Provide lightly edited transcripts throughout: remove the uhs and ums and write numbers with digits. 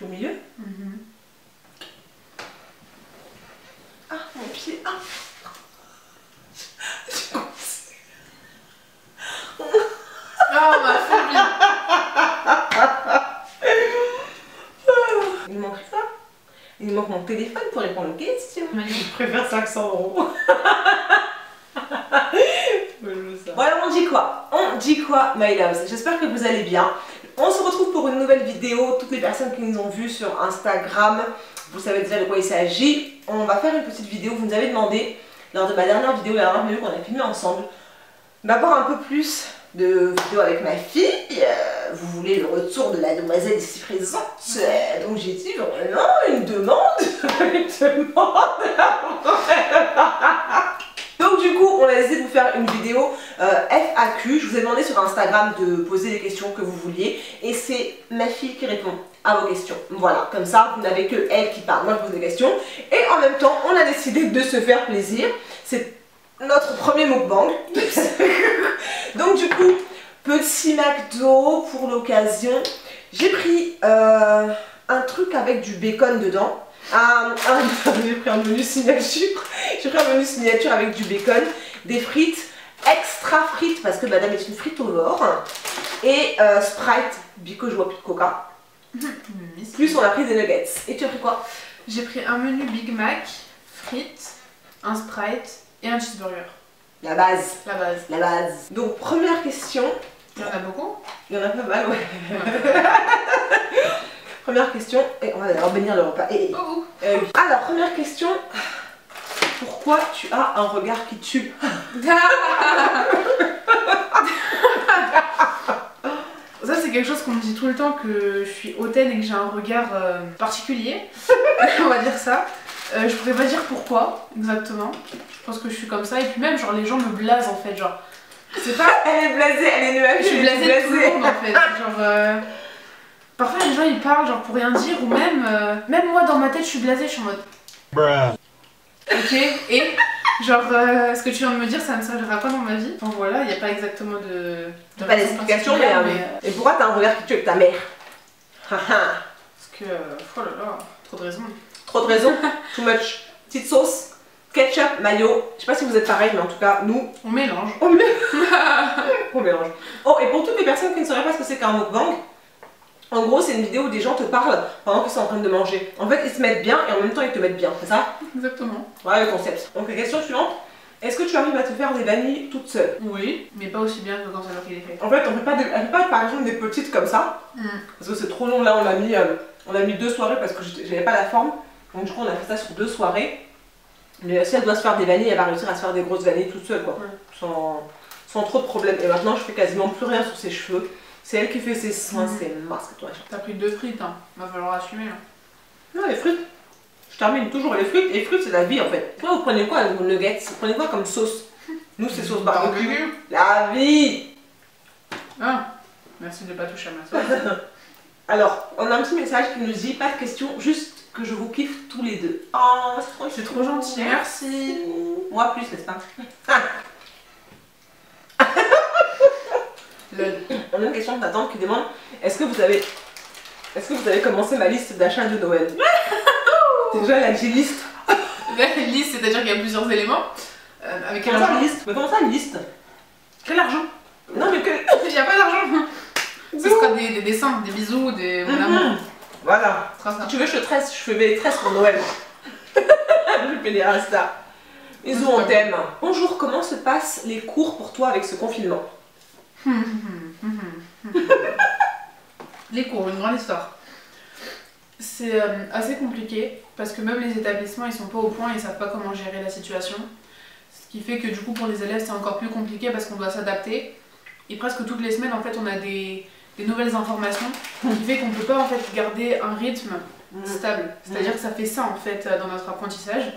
suis au milieu. Ah, mon pied. Ah. Oh ma phobie. Il me manque ça. Il me manque mon téléphone pour répondre aux questions. Magnifique. Je préfère 500 €. Bon alors on dit quoi? On dit quoi, my loves? J'espère que vous allez bien. On se retrouve pour une nouvelle vidéo. Toutes les personnes qui nous ont vues sur Instagram, vous savez déjà de quoi il s'agit. On va faire une petite vidéo. Vous nous avez demandé lors de ma dernière vidéo, la dernière vidéo qu'on a filmée ensemble, d'avoir un peu plus de vidéos avec ma fille. Vous voulez le retour de la demoiselle ici présente. Donc j'ai dit vraiment une demande. Une demande. Donc du coup, on a décidé de vous faire une vidéo FAQ. Je vous ai demandé sur Instagram de poser les questions que vous vouliez. Et c'est ma fille qui répond à vos questions. Voilà, comme ça, vous n'avez que elle qui parle. Moi, je pose des questions. Et en même temps, on a décidé de se faire plaisir. C'est notre premier mukbang. Donc du coup, petit McDo pour l'occasion. J'ai pris un truc avec du bacon dedans. J'ai pris un menu signature. J'ai pris un menu signature avec du bacon, des frites, extra frites parce que madame est une fritovore, et Sprite, bico je vois plus de coca. Plus on a pris des nuggets. Et tu as pris quoi? J'ai pris un menu Big Mac, frites, un Sprite et un cheeseburger. La base. La base. La base. Donc première question. Il y en a beaucoup? Il y en a pas mal, ouais. Première question, et on va d'abord bénir le repas. Oui. Alors, première question, pourquoi tu as un regard qui tue? Ça c'est quelque chose qu'on me dit tout le temps, que je suis hautaine et que j'ai un regard particulier, on va dire ça. Je pourrais pas dire pourquoi exactement, je pense que je suis comme ça, et puis même genre les gens me blasent en fait, genre c'est pas... Elle est blasée, elle est nuage. Je suis blasée de tout le monde en fait, genre... Parfois les gens ils parlent genre pour rien dire, ou même moi dans ma tête je suis blasée, je suis en mode... Bruh. Ok, et genre ce que tu viens de me dire ça ne servira pas dans ma vie. Enfin voilà, il n'y a pas exactement de pas d'explication, mais... Et pourquoi t'as un regard qui tue avec ta mère? Parce que... oh là là, trop de raisons. Trop de raisons, too much. Petite sauce, ketchup, mayo. Je sais pas si vous êtes pareil, mais en tout cas, nous... On mélange. On mélange. Oh, et pour toutes les personnes qui ne sauraient pas ce que c'est qu'un mukbang, en gros, c'est une vidéo où des gens te parlent pendant qu'ils sont en train de manger. En fait, ils se mettent bien et en même temps, ils te mettent bien, c'est ça? Exactement. Voilà le concept. Donc, la question suivante. Est-ce que tu arrives à te faire des vanilles toute seule? Oui, mais pas aussi bien que quand c'est moi qui les fait. En fait, on fait pas par exemple des petites comme ça. Parce que c'est trop long. Là, on a mis 2 soirées parce que j'avais pas la forme. Donc, du coup, on a fait ça sur 2 soirées. Mais si elle doit se faire des vanilles, elle va réussir à se faire des grosses vanilles toute seule, quoi. Sans trop de problèmes. Et maintenant, je fais quasiment plus rien sur ses cheveux. C'est elle qui fait ses soins, ses masques, toi. T'as pris 2 frites, hein. Va falloir assumer. Hein. Non, les frites. Je termine toujours les frites. Les frites, c'est la vie en fait. Toi, vous prenez quoi, vos nuggets? Vous prenez quoi comme sauce? Nous, c'est sauce barbecue. La vie. Ah, merci de pas toucher à ma sauce. Alors, on a un petit message qui nous dit pas de questions, juste que je vous kiffe tous les deux. Oh, c'est trop gentil. Merci. Moi plus, n'est-ce pas? On a une question de Nathan qui demande est-ce que vous avez commencé ma liste d'achats de Noël? Déjà, elle a dit liste. Une liste, c'est-à-dire qu'il y a plusieurs éléments. Avec quel argent? Liste. Mais comment ça, une liste? Quel argent? Non, mais il n'y a pas d'argent. Ce sera des dessins, des bisous, des... Mon amour. Voilà. Si tu veux, je fais mes tresses pour Noël. Je fais des Insta. Bisous, on t'aime. Bonjour, comment se passent les cours pour toi avec ce confinement? Les cours, une grande histoire. C'est assez compliqué parce que même les établissements ils sont pas au point, ils savent pas comment gérer la situation. Ce qui fait que du coup pour les élèves c'est encore plus compliqué parce qu'on doit s'adapter. Et presque toutes les semaines en fait on a des nouvelles informations qui fait qu'on peut pas en fait garder un rythme stable. C'est-à-dire que ça fait ça en fait dans notre apprentissage.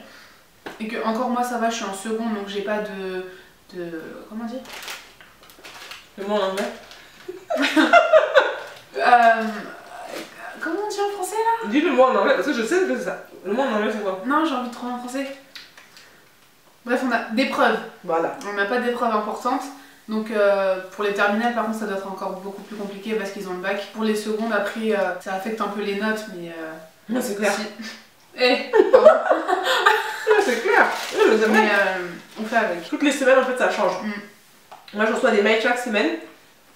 Et que encore moi ça va, je suis en seconde donc j'ai pas de... Comment dire? Le mot en anglais. Comment on dit en français là? Dis le mot en anglais parce que je sais que c'est ça. Le mot en anglais c'est quoi? Non, j'ai envie de trouver en français. Bref, on a des preuves. Voilà. On n'a pas d'épreuves importantes. Donc pour les terminales par contre ça doit être encore beaucoup plus compliqué parce qu'ils ont le bac. Pour les secondes après ça affecte un peu les notes mais... Non, c'est clair. Si... Eh, pardon. C'est clair. Mais on fait avec. Toutes les semaines en fait ça change. Moi je reçois des mails chaque semaine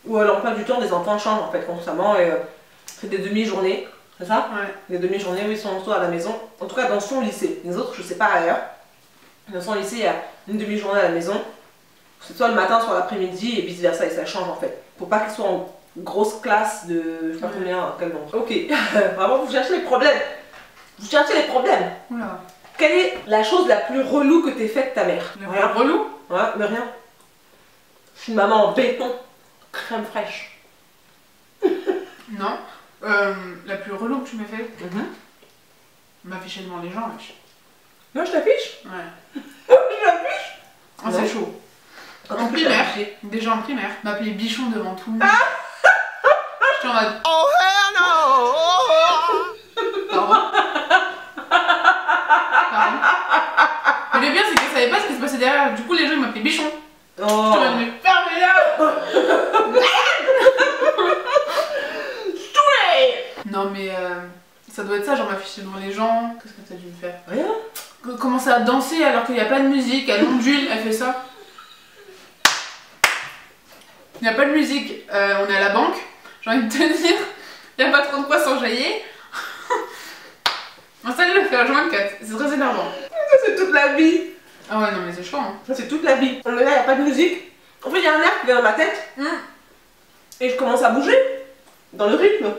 où l'emploi du temps des enfants change en fait constamment et c'est des demi-journées. C'est ça? Ouais. Les demi-journées où ils sont soit à la maison. En tout cas dans son lycée. Les autres je sais pas ailleurs. Dans son lycée il y a une demi-journée à la maison. C'est soit le matin, soit l'après-midi et vice versa et ça change en fait. Faut pas qu'ils soient en grosse classe de je sais pas combien, quel nombre. Ok, vraiment vous cherchez les problèmes. Vous cherchez les problèmes. Oula. Quelle est la chose la plus relou que t'aies faite ta mère? Rien relou? Ouais, mais rien. Je suis une maman en béton, crème fraîche. Non. La plus relou que tu m'as fait, m'afficher devant les gens, wesh. Moi je t'affiche? Ouais. Je t'affiche? Oh, c'est chaud. En primaire, déjà en primaire, m'appeler bichon devant tout le monde. J'étais en mode oh hell no. Pardon. Mais le bien c'est qu'ils ne savaient pas ce qui se passait derrière, du coup les gens ils m'appelaient bichon. Oh. J'étais en mode mais fermez là. Non mais ça doit être ça, genre m'afficher devant les gens. Qu'est-ce que t'as dû me faire? Rien. Commencer à danser alors qu'il n'y a pas de musique, elle ondule, elle fait ça. Il n'y a pas de musique, on est à la banque, j'ai envie de te dire, il n'y a pas trop de quoi s'enjailler. Installe le faire, H24, c'est très énervant. Ça c'est toute la vie. Ah ouais, non mais c'est chaud hein. Ça c'est toute la vie. On est là, il n'y a pas de musique. En fait, il y a un air qui vient dans ma tête. Et je commence à bouger. Dans le rythme.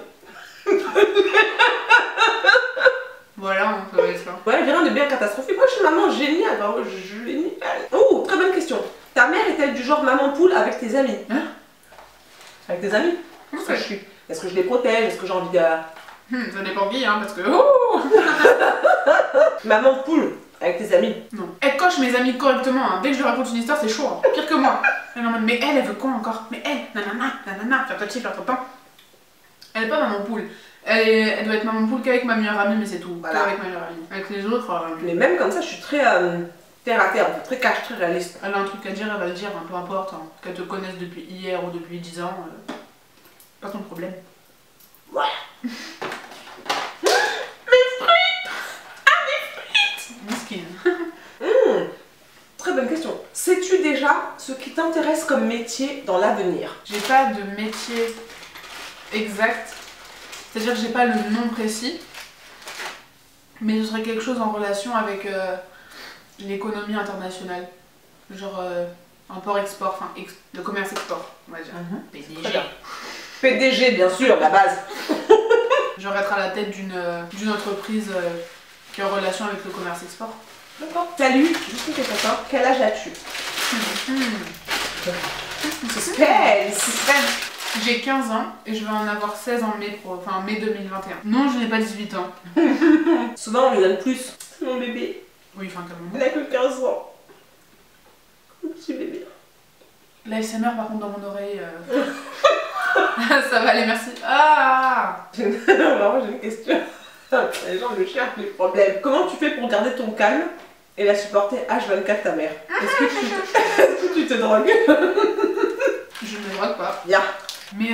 Voilà, ça va être ça. Ouais, rien de bien catastrophique. Moi je suis maman géniale. Bravo, géniale. Oh, très bonne question. Ta mère est-elle du genre maman poule avec tes amis? Hein? Avec tes amis? Comment Est-ce ça que je suis? Est-ce que je les protège? Est-ce que j'ai envie de... Ça dépend qui hein, parce que oh. Maman poule avec tes amis? Non. Elle coche mes amis correctement, hein. Dès que je lui raconte une histoire, c'est chaud, hein. Pire que moi. Elle est en mode, mais elle veut quoi encore? Mais elle, nanana, nanana, faire tati, faire ton Elle est pas maman poule. Elle doit être maman poule qu'avec ma meilleure amie, mais c'est tout. Voilà. Qu'avec ma meilleure amie. Avec les autres... Mais même comme ça, je suis très terre à terre, en fait, très cash, très réaliste. Elle a un truc à dire, elle va le dire, hein, peu importe. Hein. Qu'elle te connaisse depuis hier ou depuis 10 ans, pas ton problème. Voilà. Miskin. Très bonne question. Sais-tu déjà ce qui t'intéresse comme métier dans l'avenir? J'ai pas de métier exact, c'est-à-dire que j'ai pas le nom précis, mais ce serait quelque chose en relation avec l'économie internationale. Genre import-export, enfin le commerce-export, on va dire. PDG. Très bien. PDG, bien sûr, la base. Genre être à la tête d'une entreprise qui est en relation avec le commerce-export. D'accord. Salut, juste une question. Quel âge as-tu? Suspense. J'ai 15 ans et je vais en avoir 16 en mai, enfin mai 2021. Non, je n'ai pas 18 ans. Souvent on lui donne plus. C'est mon bébé. Oui, enfin comme Il a que 15 ans. Petit bébé. L'ASMR par contre dans mon oreille. Ça va aller, merci. Ah. Alors j'ai une question. Les gens me cherchent les problèmes. Comment tu fais pour garder ton calme et la supporter H24 ta mère? Est-ce que tu te drogues? Je ne me drogue pas. Bien. Mais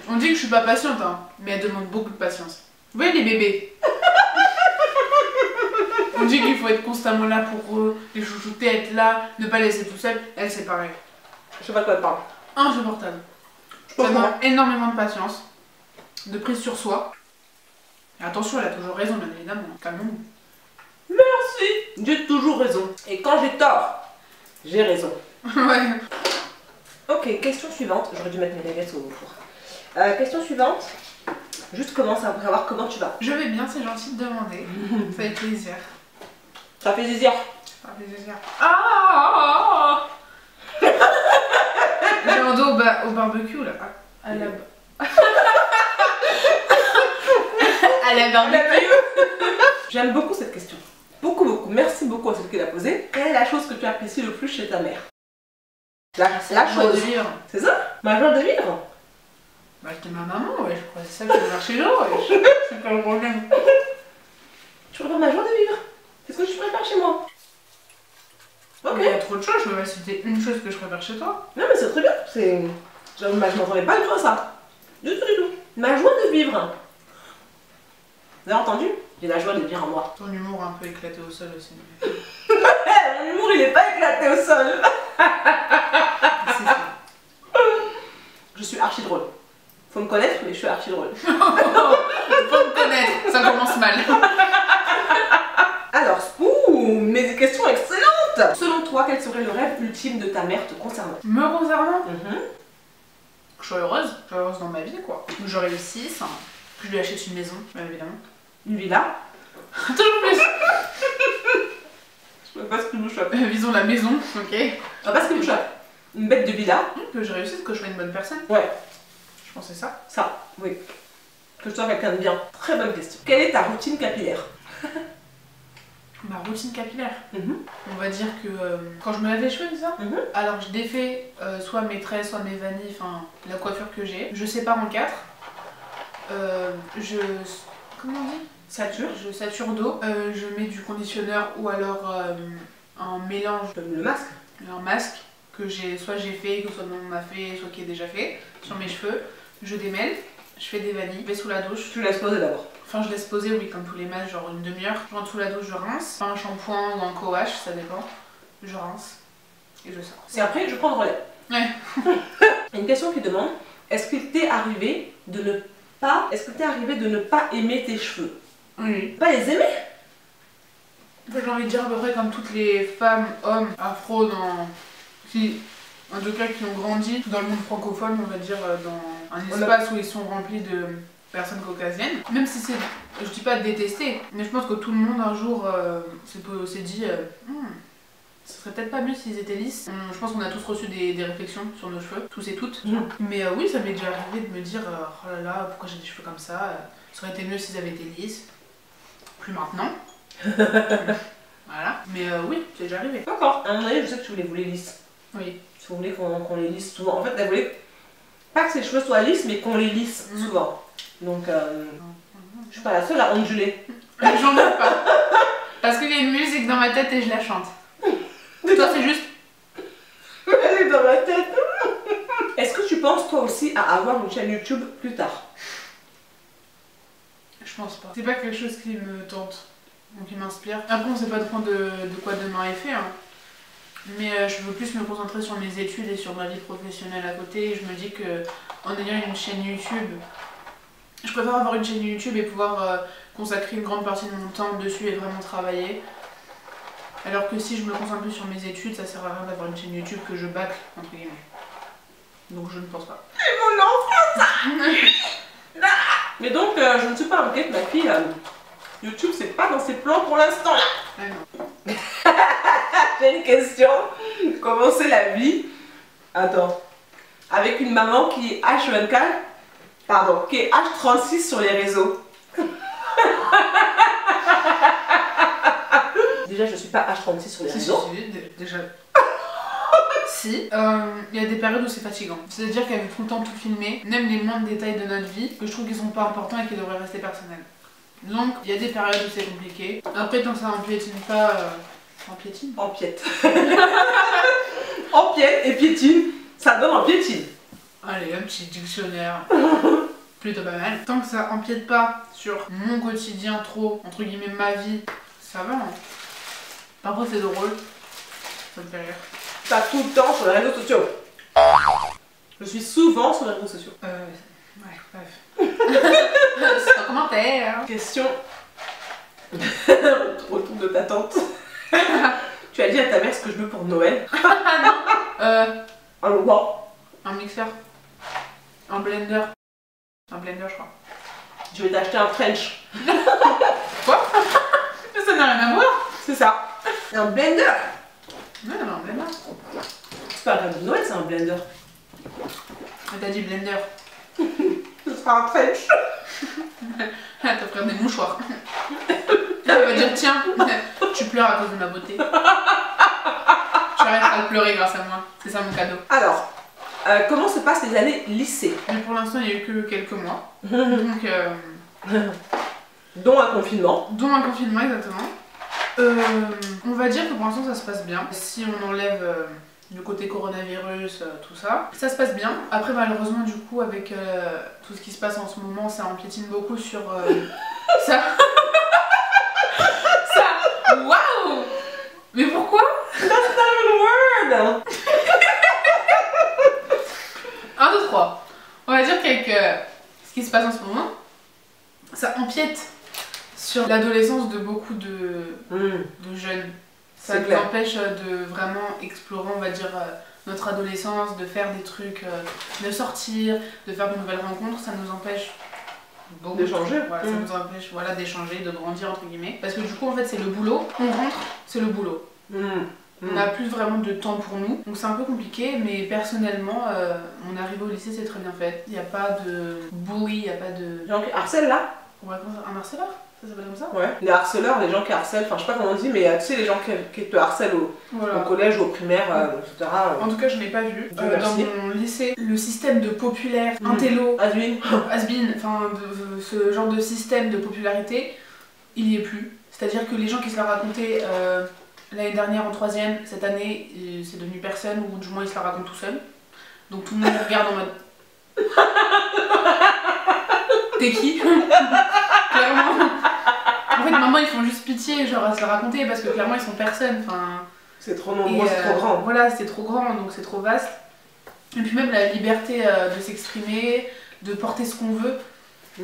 on dit que je suis pas patiente, hein, mais elle demande beaucoup de patience. Vous voyez les bébés? On dit qu'il faut être constamment là pour eux, les chouchouter, être là, ne pas laisser tout seul. Elle, c'est pareil. Je sais pas de quoi elle parle. Insupportable. Ça demande énormément de patience, de prise sur soi. Et attention, elle a toujours raison, bien évidemment. Calmons-nous. Merci. J'ai toujours raison. Et quand j'ai tort, j'ai raison. Ouais. Ok, question suivante. J'aurais dû mettre mes nuggets au four. Question suivante. Juste commence à savoir comment tu vas. Je vais bien, c'est gentil de demander. Ça fait plaisir. Ça fait plaisir. Ça fait plaisir. Ah. J'ai un dos au barbecue là. À la... à la barbecue. J'aime beaucoup cette question. Beaucoup, beaucoup. Merci beaucoup à celle qui l'a posée. Quelle est la chose que tu apprécies le plus chez ta mère? La joie chose. de vivre. C'est ça? Ma joie de vivre? Bah, j'étais ma maman, ouais, je crois que c'est ça que je vais faire chez eux, ouais. C'est pas le problème. Tu préfères ma joie de vivre? C'est ce que tu préfères chez moi? Ok. Il y a trop trop de choses, je peux pas citer une chose que je préfère chez toi. Non mais c'est très bien, c'est... Je m'attendais pas du tout à ça. Du tout, du tout. Ma joie de vivre. Vous avez entendu? J'ai la joie de vivre en moi. Ton humour un peu éclaté au sol aussi. Mon humour il est pas éclaté au sol. C'est ça. Je suis archi drôle. Faut me connaître mais je suis archi drôle. Faut me connaître, ça commence mal. Alors, mais des questions excellentes. Selon toi, quel serait le rêve ultime de ta mère te concernant? Me concernant, Mhm. que je sois heureuse dans ma vie quoi. Que je réussisse, hein. Que je lui achète une maison, bien évidemment. Une villa. Toujours plus. Je sais pas ce que je me chope. Visons la maison, ok. Ah, pas ce que je me chope. Une bête de villa. Que je réussisse, que je sois une bonne personne. Ouais, Je pense que c'est ça. ça, oui. Que je sois quelqu'un de bien. Très bonne question. Quelle est ta routine capillaire? Ma routine capillaire. Mhm. On va dire que quand je me lave les cheveux, c'est ça. Mhm. Alors je défais soit mes traits, soit mes vanilles, enfin la coiffure que j'ai. Je sépare en quatre. Comment on dit? Sature. Je sature d'eau. Je mets du conditionneur ou alors un mélange, Le masque. un masque que soit j'ai fait, que soit on m'a fait, soit qui est déjà fait sur mes cheveux. Je démêle. Je fais des vanilles, je vais sous la douche. Tu laisses poser d'abord. Enfin, je laisse poser, oui, comme tous les masques, genre une demi-heure. Je rentre sous la douche, je rince. Enfin, un shampoing ou un co-wash, ça dépend. Je rince et je sors. C'est après que je prends le relais. Ouais. Une question qui demande, est-ce qu'il t'est arrivé de ne pas aimer tes cheveux? Oui. Pas les aimer? J'ai envie de dire à peu près comme toutes les femmes, hommes, afro, en tout cas qui ont grandi dans le monde francophone, on va dire, dans un espace où ils sont remplis de personnes caucasiennes. Même si c'est, je dis pas de détester, mais je pense que tout le monde un jour s'est dit ce serait peut-être pas mieux s'ils étaient lisses. Je pense qu'on a tous reçu des réflexions sur nos cheveux, tous et toutes. Mmh. Mais oui, ça m'est déjà arrivé de me dire oh là là, pourquoi j'ai des cheveux comme ça, ça aurait été mieux s'ils avaient été lisses. Plus maintenant. Voilà. Mais oui, c'est déjà arrivé. D'accord. À un moment donné, je sais que tu voulais les lisses. Oui. Tu voulais qu'on les lisse souvent. En fait, elle voulait pas que ses cheveux soient lisses, mais qu'on les lisse souvent. Donc, je suis pas la seule à onduler. J'en ai pas. Parce qu'il y a une musique dans ma tête et je la chante. Toi, c'est juste. Elle est dans ma tête. Est-ce que tu penses toi aussi à avoir une chaîne YouTube plus tard? Je pense pas. C'est pas quelque chose qui me tente, donc qui m'inspire. Après, on sait pas trop de quoi demain est fait. Hein. Mais je veux plus me concentrer sur mes études et sur ma vie professionnelle à côté. Et je me dis que en ayant une chaîne YouTube, je préfère avoir une chaîne YouTube et pouvoir consacrer une grande partie de mon temps dessus et vraiment travailler. Alors que si je me concentre plus sur mes études, ça sert à rien d'avoir une chaîne YouTube que je bâcle, entre guillemets. Donc je ne pense pas. C'est mon enfant ça. Mais donc, je ne suis pas inquiète, ma fille. YouTube, c'est pas dans ses plans pour l'instant. Ah non. J'ai une question. Comment c'est la vie? Attends. Avec une maman qui est H24, pardon, qui est H36 sur les réseaux. Déjà, je suis pas H36 sur les réseaux. Déjà. Si. Il y a des périodes où c'est fatigant. C'est-à-dire qu'avec tout le temps tout filmer, même les moindres détails de notre vie, que je trouve qu'ils sont pas importants et qui devraient rester personnels. Donc, il y a des périodes où c'est compliqué. Après, tant que ça empiétine pas... En piétine? Empiète. Empiète et piétine, ça donne en piétine. Allez, un petit dictionnaire. Plutôt pas mal. Tant que ça empiète pas sur mon quotidien trop, entre guillemets ma vie, ça va. Hein. Parfois c'est drôle. Ça me fait rire. Pas tout le temps sur les réseaux sociaux. Je suis souvent sur les réseaux sociaux. Ouais, bref. C'est un commentaire. Question. Retour de ta tante. Tu as dit à ta mère ce que je veux pour Noël. Un roi. Un mixeur. Un blender. Un blender, je crois. Je vais t'acheter un French. Quoi? Ça n'a rien à voir. C'est ça. Un blender. Non, un blender. C'est pas un cadeau de Noël, c'est un blender. Mais t'as dit blender. Ce sera un French. T'offrir des mouchoirs. Elle va dire tiens, tu pleures à cause de ma beauté. Tu arrêteras de pleurer grâce à moi. C'est ça mon cadeau. Alors, comment se passent les années lycée? Mais pour l'instant, il n'y a eu que quelques mois. Donc, Dont un confinement. dont un confinement exactement. On va dire que pour l'instant ça se passe bien. Si on enlève le côté coronavirus, tout ça, ça se passe bien. Après malheureusement du coup avec tout ce qui se passe en ce moment, ça empiétine beaucoup sur ça. Ça. Waouh. Mais pourquoi? That's not even a word. 1, 2, 3. On va dire qu'avec ce qui se passe en ce moment, ça empiète sur l'adolescence de beaucoup de jeunes. Ça nous empêche de vraiment explorer, on va dire, notre adolescence, de faire des trucs, de sortir, de faire de nouvelles rencontres. Ça nous empêche beaucoup d'échanger. Voilà, ça nous empêche d'échanger, de grandir entre guillemets. Parce que du coup, en fait, c'est le boulot. On rentre, c'est le boulot. On n'a plus vraiment de temps pour nous, donc c'est un peu compliqué, mais personnellement, mon arrivée au lycée c'est très bien fait. Il n'y a pas de bully, il n'y a pas de... Gens qui harcèlent là? Ouais, un harceleur? Ça s'appelle comme ça? Ouais, les harceleurs, les gens qui harcèlent, enfin je sais pas comment on dit, mais tu sais, les gens qui te harcèlent au collège ou au primaire, etc. En tout cas, je n'ai pas vu. Dans mon lycée, le système de populaire, intello, has-been, enfin ce genre de système de popularité, il n'y est plus. C'est-à-dire que les gens qui se la racontaient l'année dernière en 3ème, cette année, c'est devenu personne, ou du moins ils se la racontent tout seul. Donc tout le monde regarde en mode... T'es qui? Clairement. En fait, maintenant ils font juste pitié, genre à se la raconter, parce que clairement ils sont personne. Enfin, c'est trop nombreux, c'est trop grand. Voilà, c'est trop grand, donc c'est trop vaste. Et puis même la liberté de s'exprimer, de porter ce qu'on veut,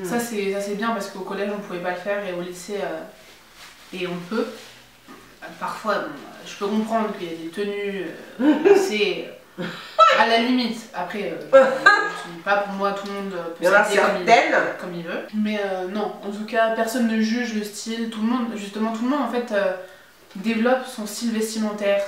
ça c'est bien, parce qu'au collège on pouvait pas le faire, et au lycée, et on peut. Parfois, bon, je peux comprendre qu'il y a des tenues, c'est à la limite. Après, je dis pas pour moi, tout le monde peut s'habiller comme il veut. Mais non, en tout cas, personne ne juge le style. Tout le monde, justement, tout le monde en fait développe son style vestimentaire,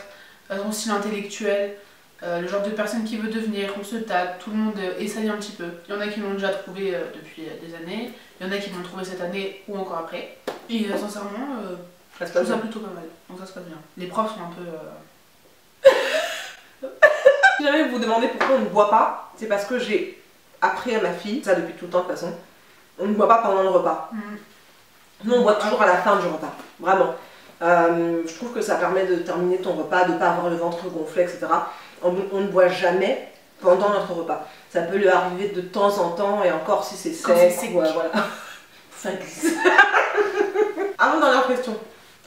son style intellectuel, le genre de personne qui veut devenir. On se tâte, tout le monde essaye un petit peu. Il y en a qui l'ont déjà trouvé depuis des années, il y en a qui l'ont trouvé cette année ou encore après. Et sincèrement, je trouve ça plutôt pas mal, donc ça se passe bien. Les profs sont un peu... Si jamais vous vous demandez pourquoi on ne boit pas, c'est parce que j'ai appris à ma fille, ça depuis tout le temps de toute façon, on ne boit pas pendant le repas. Nous on boit toujours à la fin du repas, vraiment. Je trouve que ça permet de terminer ton repas, de ne pas avoir le ventre gonflé, etc. On ne boit jamais pendant notre repas. Ça peut lui arriver de temps en temps, et encore si c'est sec, voilà. Ça glisse. Avant-dernière question.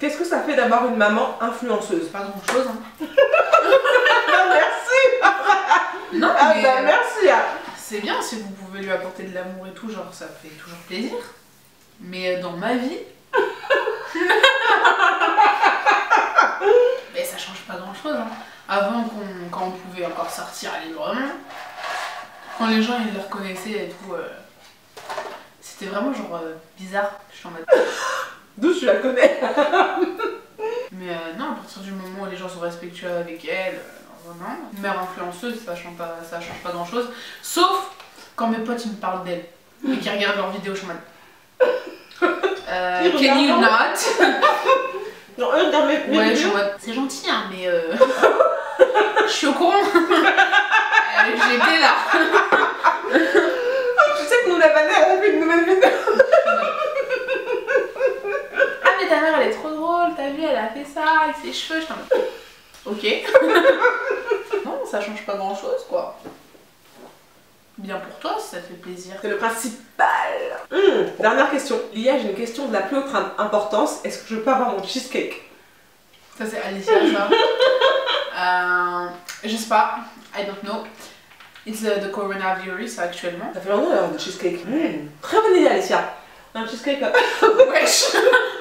Qu'est-ce que ça fait d'avoir une maman influenceuse? Pas grand chose, hein. Merci. Non, mais bah merci. C'est bien si vous pouvez lui apporter de l'amour et tout, genre ça fait toujours plaisir. Mais dans ma vie... mais ça change pas grand chose, hein. Avant, quand on pouvait encore sortir librement, quand les gens ils le reconnaissaient et tout, c'était vraiment genre bizarre. Je suis en mode... D'où je la connais. Mais non, à partir du moment où les gens sont respectueux avec elle, non. Une mère influenceuse, ça change pas grand chose. Sauf quand mes potes ils me parlent d'elle et qu'ils regardent leurs vidéos, je suis en mode... can you not? Genre eux regardent mes vidéos. Ouais, je suis en mode... C'est gentil, hein, mais... je suis au courant. J'étais là. Tu sais que nous la vanne, elle a fait une nouvelle vidéo. Ah mais ta mère elle est trop drôle, t'as vu, elle a fait ça avec ses cheveux, je t'en mode... Ok. Non, ça change pas grand chose quoi. Bien pour toi si ça te fait plaisir. C'est le principal. Dernière question. Lia, j'ai une question de la plus haute importance. Est-ce que je peux avoir mon cheesecake? Ça c'est Alicia ça. Je sais pas. I don't know. It's the coronavirus actuellement. Ça fait longtemps d'avoir de cheesecake. Très bonne idée Alicia. Un cheesecake. Wesh.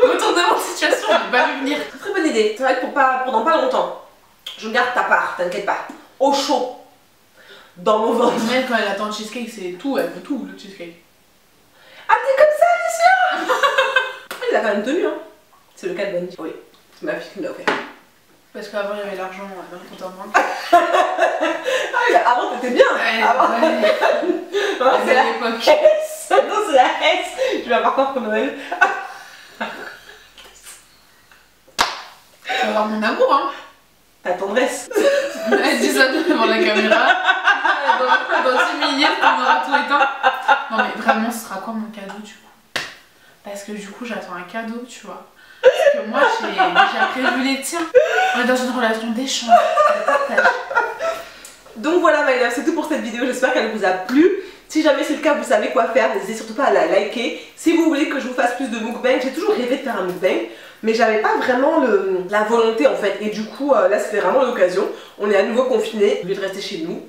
Retournement de situation, on va pas vu venir. Très bonne idée. C'est vrai que pendant pas longtemps, je garde ta part, t'inquiète pas. Au chaud. Dans mon ventre. Mais quand elle attend le cheesecake, c'est tout, elle veut tout le cheesecake. Ah t'es comme ça Alicia. Il a quand même tenu hein. C'est le cas de Bunny. Oui, c'est ma fille qui me l'a offert. Parce qu'avant il y avait l'argent dans le compte en banque. Ah avant t'étais bien. Avant. C'est l'époque. Non c'est la S. Je vais avoir quoi pour Noël? Tu vas avoir mon amour hein. Ta tendresse. Elle dit ça devant la caméra. Dans 10 minutes, on aura tout éteint. Non mais vraiment, ce sera quoi mon cadeau du coup? Parce que du coup, j'attends un cadeau, tu vois. que moi j'ai prévu les tiens. On est dans une relation d'échange, de partage. Donc voilà my love, c'est tout pour cette vidéo, j'espère qu'elle vous a plu. Si jamais c'est le cas, vous savez quoi faire, n'hésitez surtout pas à la liker. Si vous voulez que je vous fasse plus de mukbang, j'ai toujours rêvé de faire un mukbang, mais j'avais pas vraiment la volonté en fait. Et du coup, là c'était vraiment l'occasion. On est à nouveau confinés, au lieu de rester chez nous,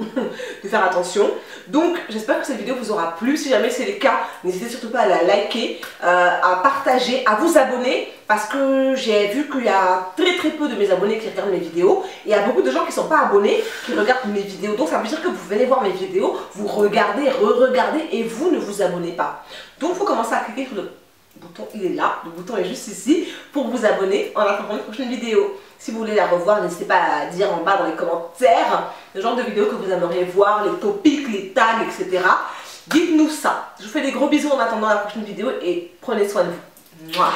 de faire attention. Donc j'espère que cette vidéo vous aura plu. Si jamais c'est le cas, n'hésitez surtout pas à la liker, à partager, à vous abonner. Parce que j'ai vu qu'il y a très peu de mes abonnés qui regardent mes vidéos. Et il y a beaucoup de gens qui ne sont pas abonnés, qui regardent mes vidéos. Donc ça veut dire que vous venez voir mes vidéos, vous regardez, re-regardez et vous ne vous abonnez pas. Donc il faut commencer à cliquer sur le bouton, il est là, le bouton est juste ici, pour vous abonner en attendant une prochaine vidéo. Si vous voulez la revoir, n'hésitez pas à dire en bas dans les commentaires le genre de vidéo que vous aimeriez voir, les topics, les tags, etc. Dites-nous ça. Je vous fais des gros bisous en attendant la prochaine vidéo et prenez soin de vous. Mouah.